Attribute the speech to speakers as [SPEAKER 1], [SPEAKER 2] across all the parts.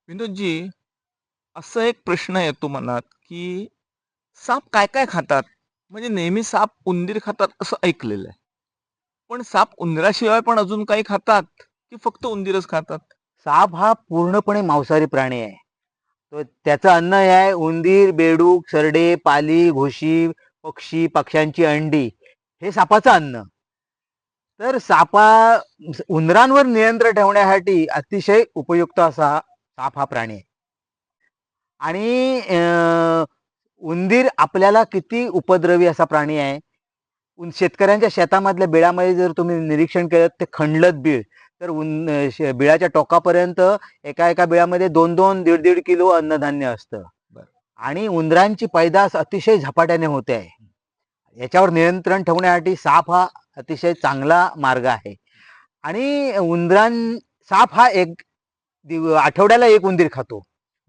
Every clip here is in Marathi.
[SPEAKER 1] विनोदजी, असा एक प्रश्न येतो मनात, की साप काय-काय खातात? म्हणजे नेहमी साप उंदीर खातात असं ऐकलेलं आहे. पण साप उंदराशिवाय पण अजून काही खातात, की फक्त उंदीरच खातात?
[SPEAKER 2] साप हा पूर्णपणे मांसाहारी प्राणी आहे. तो त्याचं अन्न हे आहे उंदीर, बेडूक, सरडे, पाली, घोशी, पक्षी, पक्ष्यांची अंडी हे सापाचं अन्न. तर उंदरांवर नियंत्रण ठेवण्यासाठी अतिशय उपयुक्त असा साप हा प्राणी आहे. आणि उंदीर आपल्याला किती उपद्रवी असा प्राणी आहे. शेतकऱ्यांच्या शेतामधल्या बिळामध्ये जर तुम्ही निरीक्षण केलं ते खंडलत बीळ तर बिळाच्या टोकापर्यंत एका एका बिळामध्ये 2-2, 1.5-1.5 किलो अन्नधान्य असतं.
[SPEAKER 1] बरं.
[SPEAKER 2] आणि उंदरांची पैदास अतिशय झपाट्याने होते आहे. याच्यावर नियंत्रण ठेवण्यासाठी साप हा अतिशय चांगला मार्ग आहे. आणि साप हा आठवड्याला एक उंदीर खातो.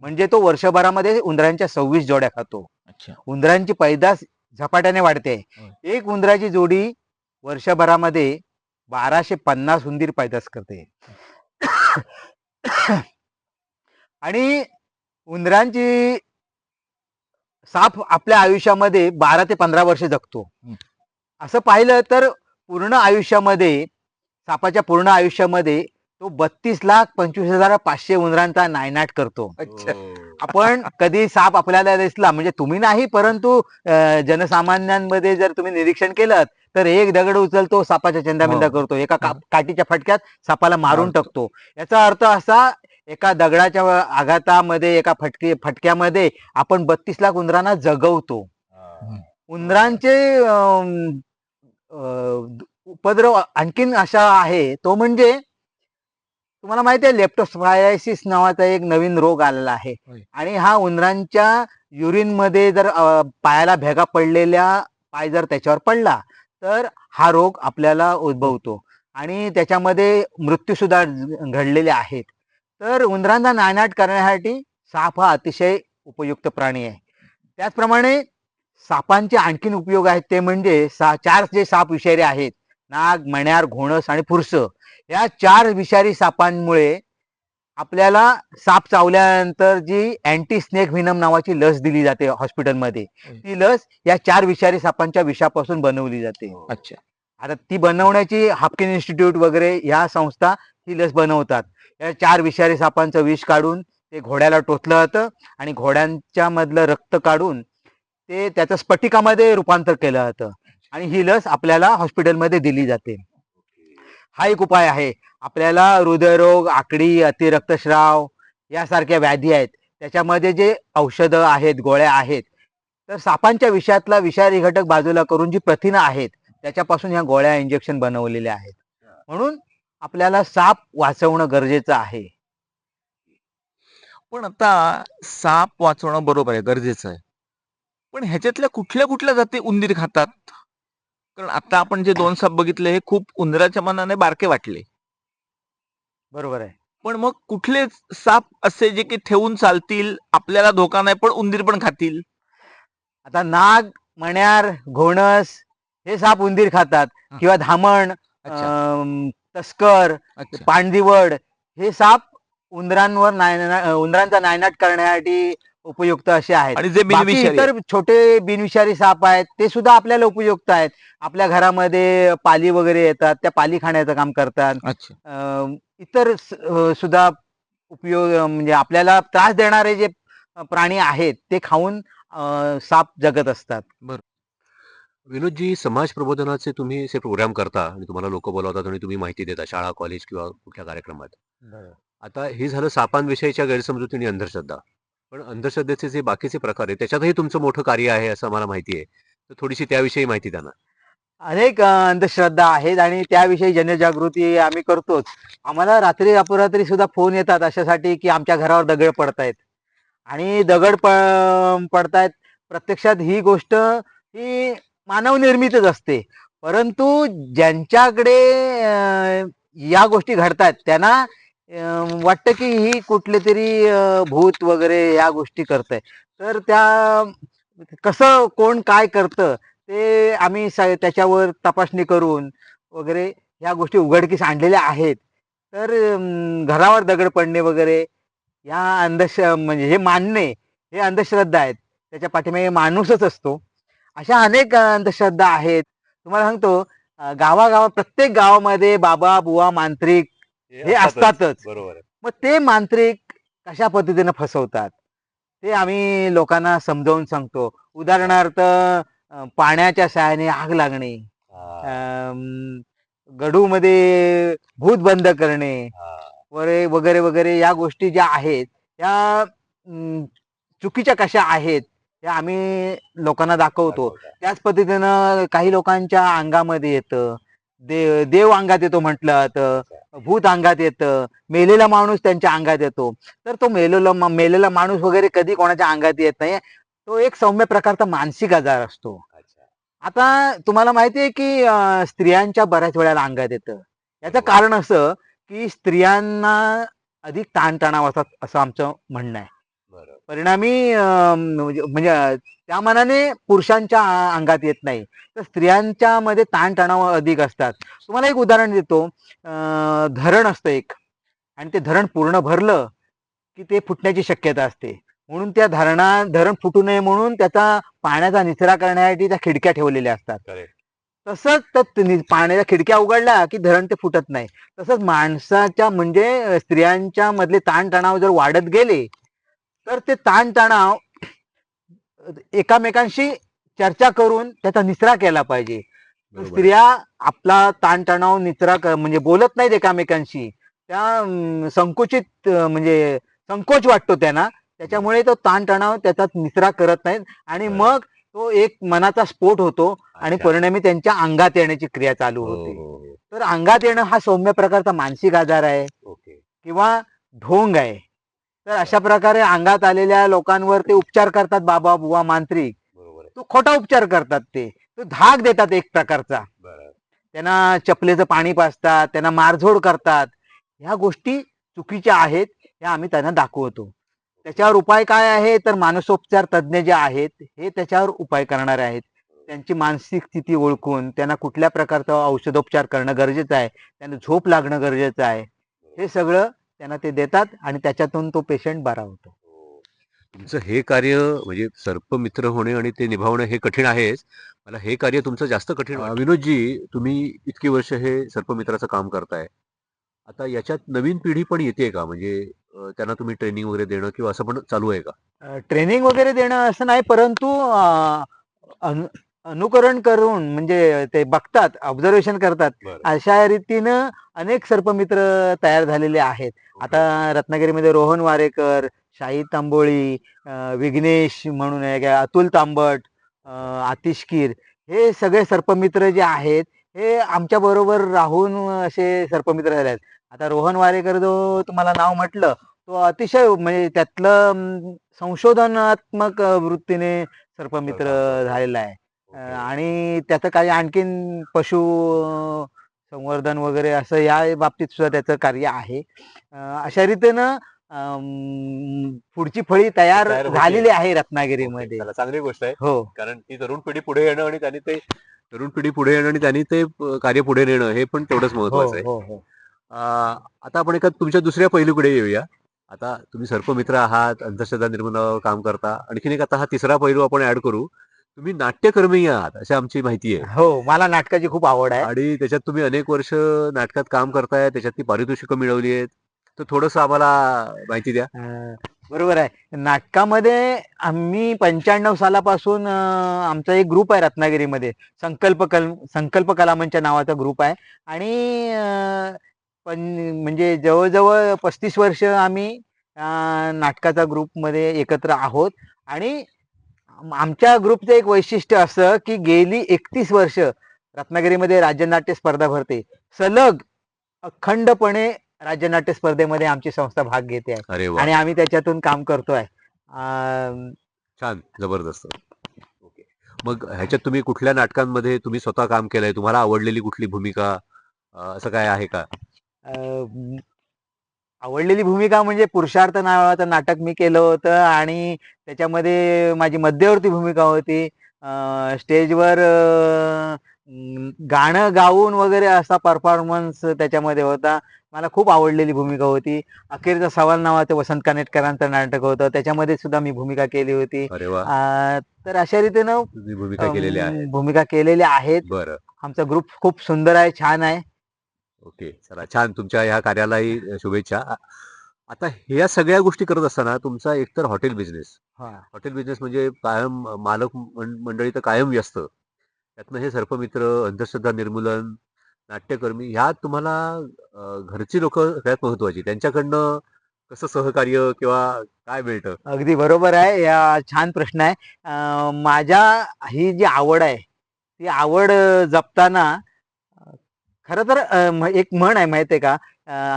[SPEAKER 2] म्हणजे तो वर्षभरामध्ये उंदरांच्या 26 जोड्या खातो.
[SPEAKER 1] अच्छा.
[SPEAKER 2] उंदरांची पैदास झपाट्याने वाढते.
[SPEAKER 1] होय.
[SPEAKER 2] एक उंदराची जोडी वर्षभरामध्ये 1250 उंदीर पैदास करते. आणि उंदरांची साप आपल्या आयुष्यामध्ये 12 ते 15 वर्ष जगतो. असं पाहिलं तर सापाच्या पूर्ण आयुष्यामध्ये तो 32,25,500 उंदरांचा नायनाट करतो.
[SPEAKER 1] अच्छा.
[SPEAKER 2] आपण कधी साप आपल्याला दिसला म्हणजे तुम्ही नाही परंतु जनसामान्यांमध्ये जर तुम्ही निरीक्षण केलं तर एक दगड उचलतो सापाच्या चेंदामेंदा
[SPEAKER 1] हो.
[SPEAKER 2] करतो. एका काठीच्या फटक्यात सापाला मारून
[SPEAKER 1] मारतो.
[SPEAKER 2] टाकतो. याचा अर्थ असा एका दगडाच्या आघातामध्ये एका फटक्यामध्ये आपण 32 लाख उंदरांना जगवतो. उंदरांचे उपद्रव आणखीन अशा आहे तो म्हणजे तुम्हाला माहिती आहे लेप्टोस्पायसिस नावाचा एक नवीन रोग आलेला आहे. आणि हा उंदरांच्या युरिन मध्ये जर पायाला भेगा पडलेल्या पाय जर त्याच्यावर पडला तर हा रोग आपल्याला उद्भवतो आणि त्याच्यामध्ये मृत्यू सुद्धा घडलेले आहेत. तर उंदरांचा नायनाट करण्यासाठी साप हा अतिशय उपयुक्त प्राणी आहे. त्याचप्रमाणे सापांचे आणखीन उपयोग आहेत ते म्हणजे 4 जे साप विषारी आहेत नाग, मण्यार, घोणस आणि फुरस या 4 विषारी सापांमुळे आपल्याला साप चावल्यानंतर जी अँटी स्नेक व्हिनम नावाची लस दिली जाते हॉस्पिटलमध्ये. ती लस या 4 विषारी सापांच्या विषापासून बनवली जाते.
[SPEAKER 1] अच्छा.
[SPEAKER 2] आता ती बनवण्याची हाफकिन इन्स्टिट्यूट वगैरे ह्या संस्था ही लस बनवतात. या 4 विषारी सापांचं विष काढून ते घोड्याला टोचलं जातं आणि घोड्यांच्या मधलं रक्त काढून ते त्याचं स्फटिकामध्ये रूपांतर केलं जातं आणि ही लस आपल्याला हॉस्पिटलमध्ये दिली जाते. हा एक उपाय आहे. आपल्याला हृदयरोग, आकडी, अतिरक्तस्राव यासारख्या व्याधी आहेत त्याच्यामध्ये जे औषधं आहेत, गोळ्या आहेत, तर सापांच्या विषातला विषारी घटक बाजूला करून जी प्रथिनं आहेत त्याच्यापासून ह्या गोळ्या इंजेक्शन बनवलेल्या आहेत. म्हणून आपल्याला साप वाचवणं गरजेचं आहे.
[SPEAKER 1] पण आता साप वाचवणं बरोबर आहे, गरजेचं आहे. पण ह्याच्यातल्या कुठल्या जाती उंदीर खातात? कारण आता आपण जे 2 साप बघितले हे खूप उंदराच्या मनाने बारके वाटले.
[SPEAKER 2] बरोबर आहे.
[SPEAKER 1] पण मग कुठले साप असे जे की ठेवून चालतील, आपल्याला धोका नाही पण उंदीर पण खातील?
[SPEAKER 2] आता नाग, मण्यार, घोणस हे साप उंदीर खातात किंवा धामण, तस्कर, पाणदिवड हे साप उंदरांचा नायनाट करण्यासाठी उपयुक्त असे आहेत.
[SPEAKER 1] आणि जे
[SPEAKER 2] बाकी
[SPEAKER 1] बिनविषारी
[SPEAKER 2] इतर छोटे बिनविषारी साप आहेत ते सुद्धा आपल्याला उपयुक्त आहेत. आपल्या घरामध्ये पाली वगैरे येतात त्या पाली खाण्याचं काम करतात. इतर सुद्धा उपयोग म्हणजे आपल्याला त्रास देणारे जे प्राणी आहेत ते खाऊन साप जगत असतात.
[SPEAKER 3] विनोदजी, समाज प्रबोधनाचे तुम्ही असे प्रोग्राम करता आणि तुम्हाला लोक बोलावतात आणि तुम्ही माहिती देता शाळा, कॉलेज किंवा कुठल्या कार्यक्रमात. आता हे झालं सापांविषयीच्या गैरसमजुती आणि अंधश्रद्धा. पण अंधश्रद्धेचे जे बाकीचे प्रकार आहेत त्याच्यातही तुमचं मोठं कार्य आहे असं मला माहिती आहे. तर थोडीशी त्याविषयी माहिती द्या ना.
[SPEAKER 2] अनेक अंधश्रद्धा आहेत आणि त्याविषयी जनजागृती आम्ही करतोच. आम्हाला रात्री अपरात्री सुद्धा फोन येतात अशासाठी की आमच्या घरावर दगड पडतायत आणि दगड पडतायत. प्रत्यक्षात ही गोष्ट ही मानवनिर्मितच असते. परंतु ज्यांच्याकडे या गोष्टी घडतात त्यांना वाटतं की ही कुठले तरी भूत वगैरे या गोष्टी करतंय. तर त्या कसं कोण काय करतं ते आम्ही त्याच्यावर तपासणी करून वगैरे ह्या गोष्टी उघडकीस आणलेल्या आहेत. तर घरावर दगड पडणे वगैरे या म्हणजे हे मानणे हे अंधश्रद्धा आहेत. त्याच्या पाठीमागे माणूसच असतो. अशा अनेक अंधश्रद्धा आहेत. तुम्हाला सांगतो गावागावात प्रत्येक गावामध्ये बाबा बुवा मांत्रिक हे असतातच.
[SPEAKER 3] बरोबर आहे.
[SPEAKER 2] मग ते मांत्रिक कशा पद्धतीने फसवतात ते आम्ही लोकांना समजावून सांगतो. उदाहरणार्थ पाण्याच्या सहाय्याने आग लागणे, गडूमध्ये भूत बंद करणे वगैरे वगैरे या गोष्टी ज्या आहेत त्या चुकीच्या कशा आहेत हे आम्ही लोकांना दाखवतो. त्याच पद्धतीनं काही लोकांच्या अंगामध्ये येतं, देव अंगात येतो म्हटलं जातं, भूत अंगात येतं, मेलेला माणूस त्यांच्या अंगात येतो. तर तो मेलेला माणूस वगैरे कधी कोणाच्या अंगात येत नाही. तो एक सौम्य प्रकारचा मानसिक आजार असतो. आता तुम्हाला माहिती आहे की स्त्रियांच्या बऱ्याच वेळेला अंगात येतं. याचं कारण असं की स्त्रियांना अधिक ताणतणाव असतात असं आमचं म्हणणं आहे. परिणामी म्हणजे त्या मनाने पुरुषांच्या अंगात येत नाही, तर स्त्रियांच्या मध्ये ताणतणाव अधिक असतात. तुम्हाला एक उदाहरण देतो. धरण असतं एक, आणि ते धरण पूर्ण भरलं की ते फुटण्याची शक्यता असते. म्हणून त्या धरण फुटू नये म्हणून त्याचा पाण्याचा निचरा करण्यासाठी त्या खिडक्या ठेवलेल्या असतात. तसंच तर पाण्याच्या खिडक्या उघडल्या की धरण ते फुटत नाही. तसंच माणसाच्या म्हणजे स्त्रियांच्या मधले ताणतणाव जर वाढत गेले तर ते ताणतणाव एकामेकांशी चर्चा करून त्याचा निचरा केला पाहिजे. स्त्रिया आपला ताणतणाव निचरा म्हणजे बोलत नाहीत एकामेकांशी. त्या संकुचित म्हणजे संकोच वाटतो त्यांना, त्याच्यामुळे तो ताणतणाव त्याचा निचरा करत नाहीत आणि मग तो एक मनाचा स्फोट होतो आणि परिणामी त्यांच्या अंगात येण्याची क्रिया चालू होते. तर अंगात येणं हा सौम्य प्रकारचा मानसिक आजार आहे किंवा ढोंग आहे. तर अशा प्रकारे अंगात आलेल्या लोकांवर ते उपचार करतात बाबा बुवा मांत्रिक. तो खोटा उपचार करतात. तो धाक देतात एक प्रकारचा. त्यांना चपलेचं पाणी पाजतात, त्यांना मारझोड करतात. ह्या गोष्टी चुकीच्या आहेत, ह्या आम्ही त्यांना दाखवतो. त्याच्यावर उपाय काय आहे तर मानसोपचार तज्ज्ञ जे आहेत हे त्याच्यावर उपाय करणारे आहेत. त्यांची मानसिक स्थिती ओळखून त्यांना कुठल्या प्रकारचा औषधोपचार करणं गरजेचं आहे, त्यांना झोप लागणं गरजेचं आहे, हे सगळं त्यांना ते देतात आणि त्याच्यातून तो पेशंट बरा होतो.
[SPEAKER 3] तुमचं हे कार्य म्हणजे सर्पमित्र होणे आणि ते निभावणं हे कठीण आहेच. मला हे कार्य तुमचं जास्त कठीण वाटतं. विनोदजी, तुम्ही इतकी वर्ष हे सर्पमित्राचं काम करताय. आता याच्यात नवीन पिढी पण येते का? म्हणजे त्यांना तुम्ही ट्रेनिंग वगैरे देणं किंवा असं पण चालू आहे का?
[SPEAKER 2] ट्रेनिंग वगैरे देणं असं नाही, परंतु अनुकरण करून म्हणजे ते बघतात, ऑब्झर्वेशन करतात. अशा रीतीनं अनेक सर्पमित्र तयार झालेले आहेत. आता रत्नागिरीमध्ये रोहन वारेकर, शाही तांबोळी, विघ्नेश म्हणून आहे, अतुल तांबट, आतिशकीर, हे सगळे सर्पमित्र जे आहेत हे आमच्या बरोबर राहून असे सर्पमित्र झाले आहेत. आता रोहन वारेकर जो तुम्हाला नाव म्हटलं, तो अतिशय म्हणजे त्यातलं संशोधनात्मक वृत्तीने सर्पमित्र झालेला आहे. आणि त्याचं काही आणखीन पशु संवर्धन वगैरे असं या बाबतीत सुद्धा त्याचं कार्य आहे. अशा रीतीनं पुढची फळी तयार झालेली आहे रत्नागिरीमध्ये.
[SPEAKER 3] चांगली गोष्ट आहे.
[SPEAKER 2] हो,
[SPEAKER 3] कारण ती तरुण पिढी पुढे येणं आणि त्यांनी ते कार्य पुढे नेणं हे पण तेवढंच महत्वाचं आहे.
[SPEAKER 2] हो, हो.
[SPEAKER 3] आता आपण एका तुमच्या दुसऱ्या पैलूकडे येऊया. आता तुम्ही सर्पमित्र आहात, अंधश्रद्धा निर्मूलनावर काम करता. आणखीन एक आता हा तिसरा पैलू आपण ऍड करू. तुम्ही नाट्यकर्मी आहात अशी आमची माहिती आहे.
[SPEAKER 2] हो, मला नाटकाची खूप आवड आहे.
[SPEAKER 3] आणि त्याच्यात तुम्ही अनेक वर्ष नाटकात काम करताय, त्याच्यात ती पारितोषिकं मिळवली आहेत. तर थोडंसं आम्हाला माहिती द्या.
[SPEAKER 2] बरोबर आहे. नाटकामध्ये आम्ही 95 सालापासून आमचा एक ग्रुप आहे रत्नागिरीमध्ये, संकल्प कलामंच नावाचा ग्रुप आहे. आणि पण म्हणजे जवळजवळ 35 वर्ष आम्ही नाटकाचा ग्रुपमध्ये एकत्र आहोत. आणि आमच्या ग्रुपचं एक वैशिष्ट्य असं की गेली 31 वर्ष रत्नागिरीमध्ये राज्यनाट्य स्पर्धा भरते. सलग अखंडपणे राज्यनाट्य स्पर्धेमध्ये आमची संस्था भाग घेते आहे.
[SPEAKER 3] अरे वा,
[SPEAKER 2] आणि आम्ही त्याच्यातून काम करतोय.
[SPEAKER 3] छान, जबरदस्त. ओके. मग ह्याच्यात तुम्ही कुठल्या नाटकांमध्ये तुम्ही स्वतः काम केलंय? तुम्हाला आवडलेली कुठली भूमिका असं काय आहे का?
[SPEAKER 2] आवडलेली भूमिका म्हणजे पुरुषार्थ नावाचं नाटक मी केलं होतं आणि त्याच्यामध्ये माझी मध्यवर्ती भूमिका होती. स्टेजवर गाणं गाऊन वगैरे असा परफॉर्मन्स त्याच्यामध्ये होता. मला खूप आवडलेली भूमिका होती. अखेरचा सवाल नावाचं वसंत कानेटकरांचं नाटक होतं, त्याच्यामध्ये सुद्धा मी भूमिका केली होती.
[SPEAKER 3] अरे वा,
[SPEAKER 2] तर अशा रीतीनं
[SPEAKER 3] तुम्ही भूमिका केलेल्या आहेत.
[SPEAKER 2] भूमिका केलेल्या आहेत.
[SPEAKER 3] बरं.
[SPEAKER 2] आमचा ग्रुप खूप सुंदर आहे, छान आहे.
[SPEAKER 3] ओके, चला छान. तुमच्या ह्या कार्यालाही शुभेच्छा. आता ह्या सगळ्या गोष्टी करत असताना तुमचा एकतर हॉटेल बिझनेस, हॉटेल बिझनेस म्हणजे कायम मालक मंडळी तर कायम व्यस्त. त्यातनं हे सर्पमित्र, अंधश्रद्धा निर्मूलन, नाट्यकर्मी ह्यात तुम्हाला घरची लोक सगळ्यात महत्वाची. त्यांच्याकडनं कसं सहकार्य किंवा काय मिळतं?
[SPEAKER 2] अगदी बरोबर आहे. छान प्रश्न आहे. माझ्या ही जी आवड आहे, ती आवड जपताना खरं तर एक म्हण आहे माहिती आहे का?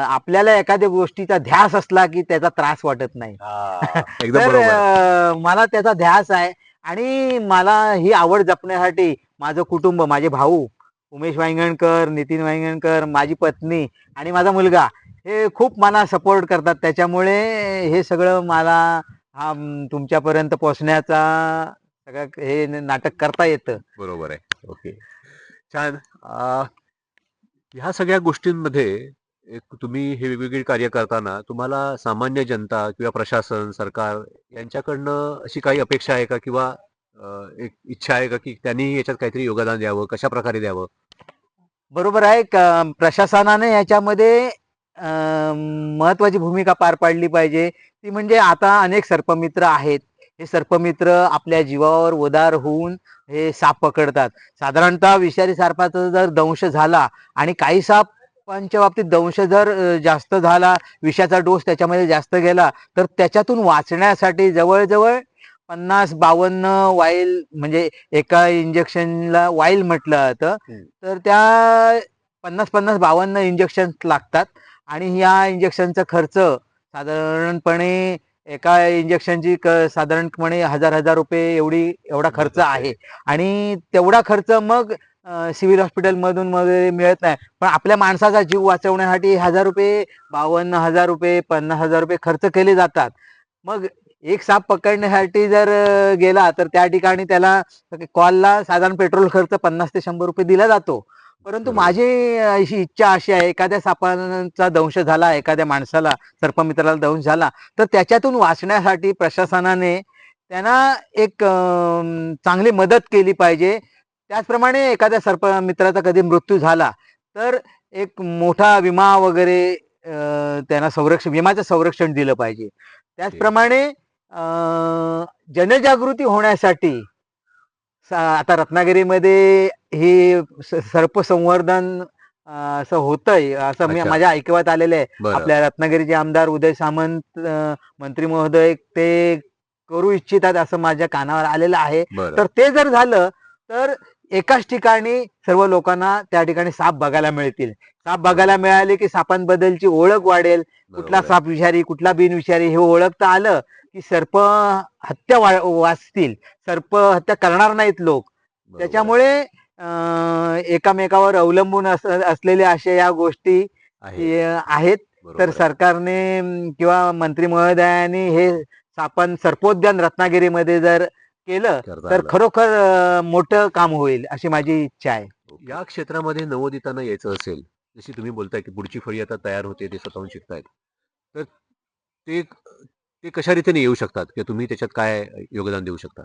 [SPEAKER 2] आपल्याला एखाद्या गोष्टीचा ध्यास असला की त्याचा त्रास वाटत नाही.
[SPEAKER 3] एकदम
[SPEAKER 2] तर
[SPEAKER 3] बरोबर.
[SPEAKER 2] मला त्याचा ध्यास आहे आणि मला ही आवड जपण्यासाठी माझं कुटुंब, माझे भाऊ उमेश वांगणकर, नितीन वांगणकर, माझी पत्नी आणि माझा मुलगा हे खूप मला सपोर्ट करतात. त्याच्यामुळे हे सगळं मला तुमच्यापर्यंत पोहोचण्याचा सगळं हे नाटक करता येतं.
[SPEAKER 3] बरोबर आहे. ओके, छान. ह्या सगळ्या गोष्टींमध्ये एक तुम्ही हे वेगवेगळी कार्य करताना तुम्हाला सामान्य जनता किंवा प्रशासन, सरकार यांच्याकडनं अशी काही अपेक्षा आहे का किंवा एक इच्छा आहे का की त्यांनी याच्यात काहीतरी योगदान द्यावं, कशा प्रकारे द्यावं?
[SPEAKER 2] बरोबर आहे. प्रशासनाने याच्यामध्ये महत्वाची भूमिका पार पाडली पाहिजे. ती म्हणजे आता अनेक सर्पमित्र आहेत. हे सर्पमित्र आपल्या जीवावर उदार होऊन हे साप पकडतात. साधारणतः विषारी सर्पाचा जर दंश झाला आणि काही सापांच्या बाबतीत दंश जर जास्त झाला, विषाचा डोस त्याच्यामध्ये जास्त गेला, तर त्याच्यातून वाचण्यासाठी जवळजवळ 50-52 वाईल म्हणजे एका इंजेक्शनला वाईल म्हटलं जातं. तर त्या 50-52 इंजेक्शन लागतात आणि या इंजेक्शनचा खर्च साधारणपणे एका इंजेक्शनची साधारणपणे हजार रुपये एवढा खर्च आहे आणि तेवढा खर्च मग सिव्हिल हॉस्पिटलमधून वगैरे मिळत नाही. पण आपल्या माणसाचा जीव वाचवण्यासाठी 1000 रुपये, 52,000 रुपये, 50,000 रुपये खर्च केले जातात. मग एक साप पकडण्यासाठी जर गेला तर त्या ठिकाणी त्याला कॉलला साधारण पेट्रोल खर्च 50 ते 100 रुपये दिला जातो. परंतु
[SPEAKER 3] बरोबर.
[SPEAKER 2] माझी अशी इच्छा अशी आहे, एखाद्या सापांचा दंश झाला, एखाद्या माणसाला सर्पमित्राला दंश झाला, तर त्याच्यातून वाचण्यासाठी प्रशासनाने त्यांना एक चांगली मदत केली पाहिजे. त्याचप्रमाणे एखाद्या सर्पमित्राचा कधी मृत्यू झाला तर एक मोठा विमा वगैरे त्यांना विमाचं संरक्षण दिलं पाहिजे. त्याचप्रमाणे जनजागृती होण्यासाठी आता रत्नागिरीमध्ये हे सर्प संवर्धन असं होतंय असं
[SPEAKER 3] अच्छा.
[SPEAKER 2] माझ्या ऐकवात आलेलं आहे.
[SPEAKER 3] बरं.
[SPEAKER 2] आपल्या रत्नागिरीचे आमदार उदय सामंत मंत्री महोदय ते करू इच्छितात असं माझ्या कानावर आलेलं आहे.
[SPEAKER 3] बरं.
[SPEAKER 2] तर ते जर झालं तर एकाच ठिकाणी सर्व लोकांना त्या ठिकाणी साप बघायला मिळतील. साप बघायला मिळाले की सापांबद्दलची ओळख वाढेल. कुठला
[SPEAKER 3] बरोबर आहे.
[SPEAKER 2] साप विषारी, कुठला बिनविषारी हे ओळखता आलं की सर्प हत्या वाचतील. सर्प हत्या करणार नाहीत लोक.
[SPEAKER 3] बरोबर आहे.
[SPEAKER 2] त्याच्यामुळे एकामेकावर अवलंबून असलेल्या अशा या गोष्टी
[SPEAKER 3] आहे.
[SPEAKER 2] आहेत.
[SPEAKER 3] बरोबर
[SPEAKER 2] तर
[SPEAKER 3] आहे.
[SPEAKER 2] सरकारने किंवा मंत्री महोदयांनी हे सर्पोद्यान रत्नागिरीमध्ये जर केलं
[SPEAKER 3] करता
[SPEAKER 2] तर
[SPEAKER 3] आलं.
[SPEAKER 2] खरोखर मोठं काम होईल अशी माझी इच्छा आहे.
[SPEAKER 3] या क्षेत्रामध्ये नवोदितांना यायचं असेल, जशी तुम्ही बोलताय की पुढची फळी आता तयार होते, ते स्वतःहून शिकतायत. तर ते ते कशा रीतीने येऊ शकतात किंवा तुम्ही त्याच्यात काय योगदान देऊ शकता?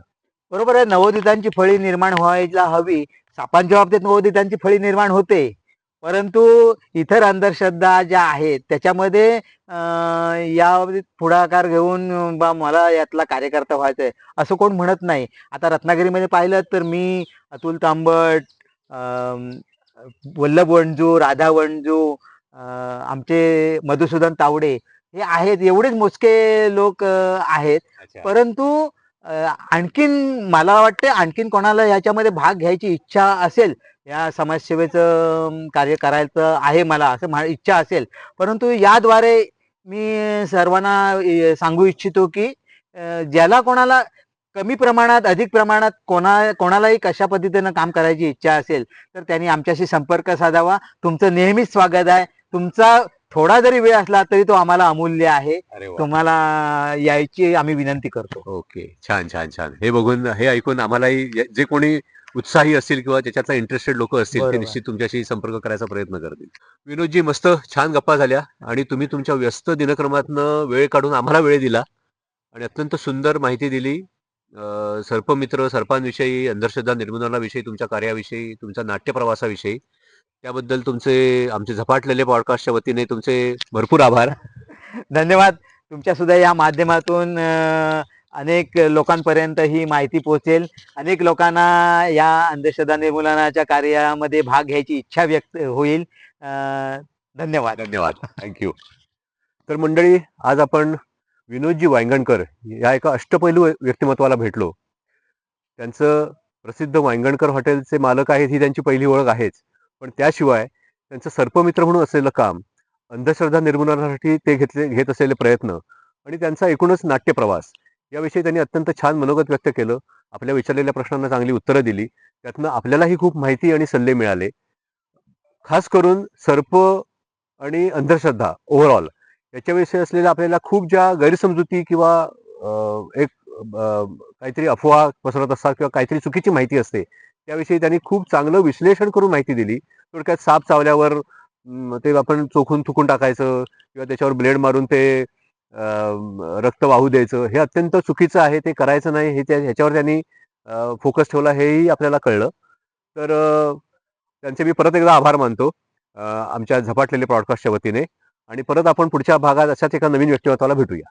[SPEAKER 2] बरोबर आहे. नवोदितांची फळी निर्माण व्हायला हवी. सापांच्या बाबतीत नवोदितांची फळी निर्माण होते. परंतु इतर अंधश्रद्धा ज्या आहेत त्याच्यामध्ये या बाबतीत पुढाकार घेऊन बा मला यातला कार्यकर्ता व्हायचंय असं कोण म्हणत नाही. आता रत्नागिरीमध्ये पाहिलं तर मी, अतुल तांबट, वल्लभ वंजू, राधा वंजू, आमचे मधुसूदन तावडे हे आहेत. एवढेच मोजके लोक आहेत. परंतु आणखीन मला वाटते आणखीन कोणाला याच्यामध्ये भाग घ्यायची इच्छा असेल, या समाजसेवेचं कार्य करायचं आहे मला असं इच्छा असेल, परंतु याद्वारे मी सर्वांना सांगू इच्छितो की ज्याला कोणाला कमी प्रमाणात अधिक प्रमाणात कोणालाही कशा पद्धतीनं काम करायची इच्छा असेल तर त्यांनी आमच्याशी संपर्क साधावा. तुमचं नेहमीच स्वागत आहे. तुमचा थोडा जरी वेळ असला तरी तो आम्हाला अमूल्य आहे.
[SPEAKER 3] अरे वा.
[SPEAKER 2] तुम्हाला यायची आम्ही विनंती करतो.
[SPEAKER 3] ओके, छान छान छान. हे बघून हे ऐकून आम्हालाही जे कोणी उत्साही असतील किंवा त्याच्यातला इंटरेस्टेड लोक असतील ते
[SPEAKER 2] बरोबर.
[SPEAKER 3] निश्चित तुमच्याशी संपर्क करायचा प्रयत्न करतील. विनोदजी, मस्त छान गप्पा झाल्या आणि तुम्ही तुमच्या व्यस्त दिनक्रमातनं वेळ काढून आम्हाला वेळ दिला आणि अत्यंत सुंदर माहिती दिली. सर्पमित्र, सर्पांविषयी, अंधश्रद्धा निर्मूलनाविषयी, तुमच्या कार्याविषयी, तुमच्या नाट्यप्रवासाविषयी. त्याबद्दल तुमचे, आमचे झपाटलेले पॉडकास्टच्या वतीने तुमचे भरपूर आभार.
[SPEAKER 2] धन्यवाद. तुमच्या सुद्धा या माध्यमातून अनेक लोकांपर्यंत ही माहिती पोहोचेल. अनेक लोकांना या अंधश्रद्धा निर्मूलनाच्या कार्यामध्ये भाग घ्यायची इच्छा व्यक्त होईल. धन्यवाद.
[SPEAKER 3] धन्यवाद. थँक्यू. तर मंडळी, आज आपण विनोदजी वांगणकर या एका अष्टपैलू व्यक्तिमत्वाला भेटलो. त्यांचं प्रसिद्ध वांगणकर हॉटेलचे मालक आहेत ही त्यांची पहिली ओळख आहेच, पण त्याशिवाय त्यांचं सर्पमित्र म्हणून असलेलं काम, अंधश्रद्धा निर्मूलनासाठी ते घेत असलेले प्रयत्न आणि त्यांचा एकूणच नाट्यप्रवास याविषयी त्यांनी अत्यंत छान मनोगत व्यक्त केलं. आपल्या विचारलेल्या प्रश्नांना चांगली उत्तरं दिली. त्यातनं आपल्यालाही खूप माहिती आणि सल्ले मिळाले. खास करून सर्प आणि अंधश्रद्धा ओव्हरऑल याच्याविषयी असलेल्या आपल्याला खूप ज्या गैरसमजुती किंवा एक काहीतरी अफवा पसरत असतात किंवा काहीतरी चुकीची माहिती असते, त्याविषयी त्यांनी खूप चांगलं विश्लेषण करून माहिती दिली. थोडक्यात साप चावल्यावर ते आपण चोखून थुकून टाकायचं किंवा त्याच्यावर ब्लेड मारून ते रक्त वाहू द्यायचं, हे अत्यंत चुकीचं आहे. ते करायचं नाही, ह्याच्यावर त्यांनी फोकस ठेवला, हेही आपल्याला कळलं. तर त्यांचे मी परत एकदा आभार मानतो आमच्या झपाटलेले पॉडकास्टच्या वतीने. आणि परत आपण पुढच्या भागात अशाच एका नवीन व्यक्तिमत्वाला भेटूया.